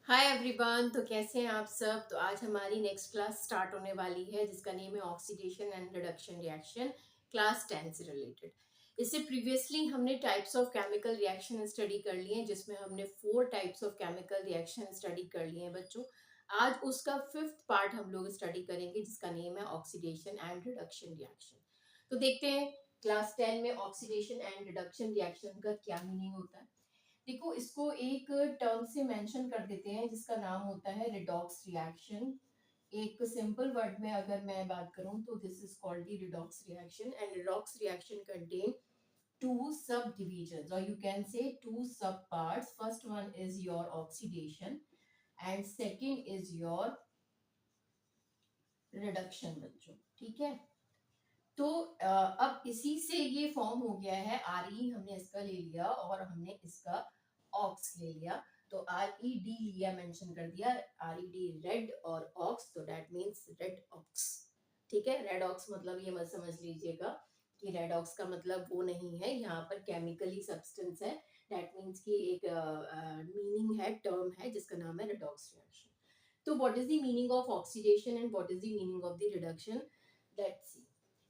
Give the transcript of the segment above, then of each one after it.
Hi everyone. तो कैसे हैं आप सब। तो आज हमारी नेक्स्ट क्लास स्टार्ट होने वाली है जिसका नेम है oxidation and reduction reaction, class 10 से रिलेटेड। इससे प्रीवियसली हमने types of chemical reaction study कर लिए हैं, जिसमें हमने 4 types of chemical reaction study कर लिए हैं बच्चों। आज उसका 5th पार्ट हम लोग स्टडी करेंगे जिसका नेम है ऑक्सीडेशन एंड रिडक्शन रिएक्शन। तो देखते हैं क्लास 10 में ऑक्सीडेशन एंड रिडक्शन रिएक्शन का क्या मीनिंग होता है। देखो, इसको एक टर्म से मेंशन कर देते हैं जिसका नाम होता है रिडॉक्स रिएक्शन। एक सिंपल वर्ड में अगर मैं बात करूं तो this is called the redox reaction, and redox reaction contain two subdivisions, or you can say two subparts. First one is your oxidation and second is your reduction बच्चों। ठीक है। तो अब इसी से ये फॉर्म हो गया है आर ई, हमने इसका ले लिया और हमने इसका ऑक्स ले लिया। तो आर ई डी लिया, मेंशन कर दिया आर ई डी रेड और ऑक्स, तो दैट मींस रेड ऑक्स। ठीक है। रेड ऑक्स मतलब ये मत समझ लीजिएगा कि रेड ऑक्स का मतलब वो नहीं है, यहाँ पर केमिकली सब्सटेंस है। दैट मींस कि एक मीनिंग है, टर्म है जिसका नाम है रिडॉक्स रिएक्शन। तो what is the meaning of oxidation and what is the meaning of the reduction, let's see.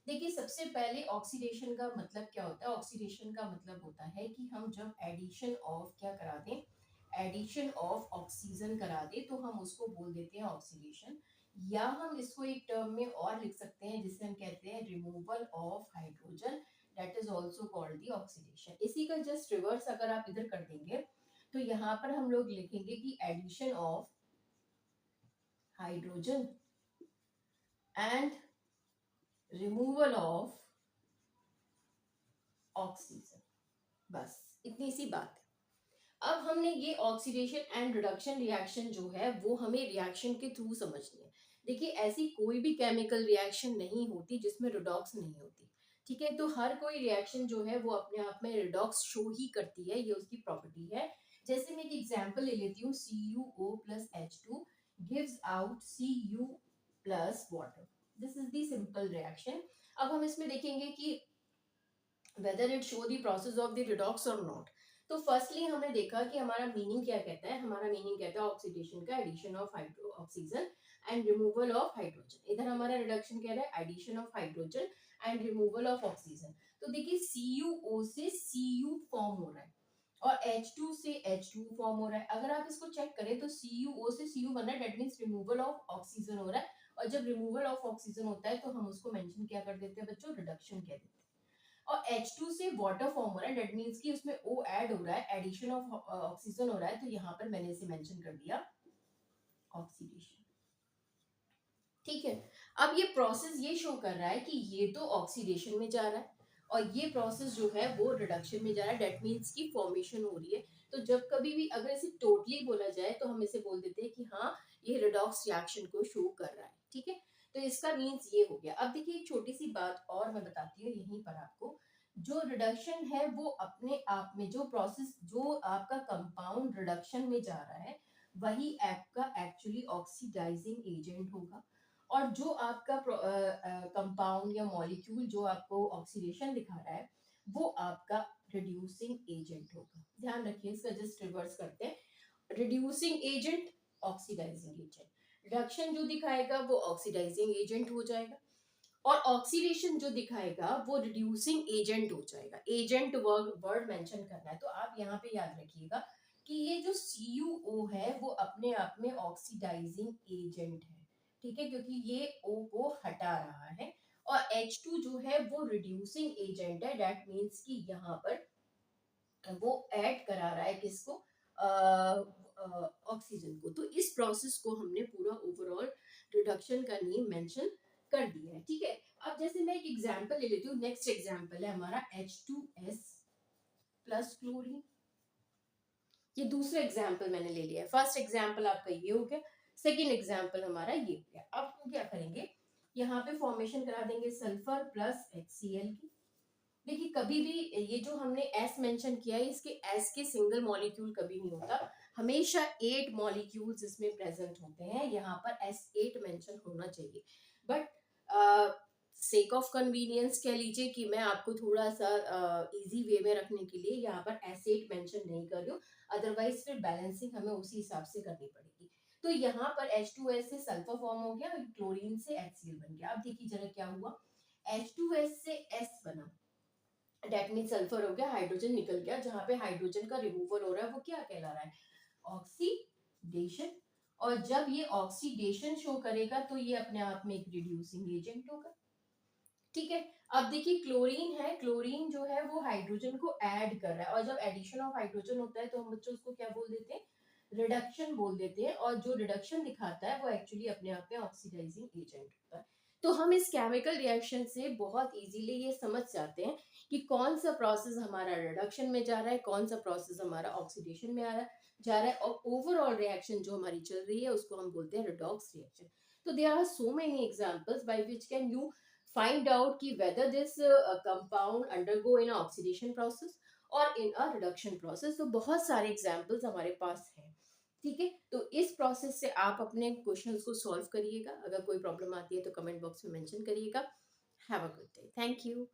देखिए, सबसे पहले ऑक्सीडेशन का मतलब क्या होता है। ऑक्सीडेशन का मतलब होता है कि हम जब एडिशन ऑफ क्या करा दें, एडिशन ऑफ ऑक्सीजन करा दे तो हम उसको बोल देते हैं ऑक्सीडेशन। या हम इसको एक टर्म में और लिख सकते हैं जिसे हम कहते हैं removal of hydrogen, that is also called the oxidation. इसी का जस्ट रिवर्स अगर आप इधर कर देंगे तो यहाँ पर हम लोग लिखेंगे कि addition of hydrogen and removal of oxygen. बस इतनी सी बात है। अब हमने ये ऑक्सीडेशन एंड रिडक्शन रिएक्शन जो है वो हमें रिएक्शन के थ्रू समझनी है। देखिए, ऐसी कोई भी केमिकल रिएक्शन नहीं होती जिसमें रिडॉक्स नहीं होती। ठीक है। तो हर कोई रिएक्शन जो है वो अपने आप में रिडॉक्स शो ही करती है, ये उसकी प्रॉपर्टी है। जैसे मैं एक एग्जांपल ले लेती हूँ, CuO plus H2 gives out Cu plus water. This is the simple reaction. अब हम इसमें देखेंगे कि whether it show the process of the redox or not। तो फर्स्टली हमने देखा कि हमारा मीनिंग क्या कहता है। हमारा मीनिंग कहता है ऑक्सीडेशन का addition of hydro oxygen and removal of hydrogen. इधर हमारा रिडक्शन कह रहा है addition of hydrogen and removal of oxygen. तो देखिए, CuO से Cu फॉर्म हो रहा है और H2 से H2 फॉर्म हो रहा है। अगर आप इसको चेक करें तो CuO से Cu बन रहा है, that means removal of oxygen हो रहा है। और जब रिमूवल ऑफ ऑक्सीजन होता है तो हम उसको मेंशन क्या कर देते हैं बच्चों, रिडक्शन कह देते हैं। और H2 से वाटर फॉर्म हो रहा है, दैट मींस कि उसमें O ऐड हो रहा है, एडिशन ऑफ ऑक्सीजन हो रहा है। तो यहाँ पर मैंने इसे मेंशन कर दिया ऑक्सीडेशन। ठीक है। अब ये प्रोसेस ये शो कर रहा है कि ये तो ऑक्सीडेशन में जा रहा है और ये प्रोसेस जो है वो रिडक्शन में जा रहा है, दैट मींस की फॉर्मेशन हो रही है। तो जब कभी भी अगर इसे टोटली बोला जाए तो हम इसे बोल देते हैं कि हाँ, ये रिडॉक्स रिएक्शन को शो कर रहा है। ठीक है। तो इसका मीन्स ये हो गया। अब देखिए, एक छोटी सी बात और मैं बताती हूँ यहीं पर आपको। जो रिडक्शन है वो अपने आप में जो प्रोसेस, जो आपका कंपाउंड रिडक्शन में जा रहा है वही आपका एक्चुअली ऑक्सीडाइजिंग एजेंट होगा। और जो आपका कंपाउंड या मॉलिक्यूल जो आपको ऑक्सीडेशन दिखा रहा है वो आपका रिड्यूसिंग एजेंट होगा। ध्यान रखिए, इसका जस्ट रिवर्स करते हैं। Reducing agent, oxidising agent. Reduction जो दिखाएगा वो ऑक्सीडाइजिंग एजेंट हो जाएगा और ऑक्सीडेशन जो दिखाएगा वो रिड्यूसिंग एजेंट हो जाएगा। एजेंट वर्ड मेंशन करना है। तो आप यहाँ पे याद रखिएगा कि ये जो CuO है वो अपने आप में ऑक्सीडाइजिंग एजेंट है। ठीक है, क्योंकि ये O को हटा रहा है। और H2 जो है वो रिड्यूसिंग एजेंट है, दैट मींस कि यहाँ पर वो ऐड करा रहा है किसको, ऑक्सीजन को। तो इस प्रोसेस को हमने पूरा ओवरऑल रिडक्शन का नेम मेंशन कर दिया है। ठीक है। अब जैसे मैं एक एग्जांपल ले लेती हूँ। नेक्स्ट एग्जांपल है हमारा H2S प्लस क्लोरीन। ये दूसरा एग्जांपल मैंने ले लिया है। फर्स्ट एग्जांपल आपका ये हो गया, सेकंड एग्जांपल हमारा ये हो गया। अब हम क्या करेंगे, यहाँ पे फॉर्मेशन करा देंगे सल्फर प्लस HCl की। देखिए, कभी भी ये जो हमने S मेंशन किया है, इसके S के सिंगल मॉलिक्यूल कभी नहीं होता, हमेशा 8 मॉलिक्यूल्स इसमें प्रेजेंट होते हैं। यहाँ पर S8 मेंशन होना चाहिए। बट सेक ऑफ कन्वीनियंस कह लीजिए कि मैं आपको थोड़ा सा इजी वे में रखने के लिए यहाँ पर एसिड मेंशन नहीं कर रही हूँ, अदरवाइज फिर बैलेंसिंग हमें उसी हिसाब से करनी पड़ेगी। तो यहाँ पर H2S से सल्फर फॉर्म हो गया, क्लोरीन से HCl बन गया। अब देखिए जरा क्या हुआ, H2S से S बना, डेट मीन सल्फर हो गया, हाइड्रोजन निकल गया, जहां पे हाइड्रोजन का रिमूवल हो रहा है वो क्या कहला रहा है, ऑक्सीडेशन। और जब ये ऑक्सीडेशन शो करेगा तो ये अपने आप में एक रिड्यूसिंग एजेंट होगा। ठीक है। अब देखिए क्लोरीन है, क्लोरीन जो है वो हाइड्रोजन को ऐड कर रहा है, और जब एडिशन ऑफ हाइड्रोजन होता है तो हम बच्चों उसको क्या बोल देते हैं, रिडक्शन बोल देते हैं। और जो रिडक्शन दिखाता है वो एक्चुअली अपने आप में ऑक्सीडाइजिंग एजेंट होता है। तो हम इस केमिकल रिएक्शन से बहुत इजीली ये समझ जाते हैं कि कौन सा प्रोसेस हमारा रिडक्शन में जा रहा है, कौन सा प्रोसेस हमारा ऑक्सीडेशन में जा रहा है, और ओवरऑल रिएक्शन जो हमारी चल रही है उसको हम बोलते हैं रिडॉक्स रिएक्शन। तो there are so many examples by which can you find out ki whether this compound undergo in a oxidation process or in a reduction process। तो बहुत सारे एग्जांपल्स हमारे पास हैं। ठीक है, तो इस प्रोसेस से आप अपने क्वेश्चंस को सॉल्व करिएगा। अगर कोई प्रॉब्लम आती है तो कमेंट बॉक्स में मेंशन करिएगा। Have a good day, thank you.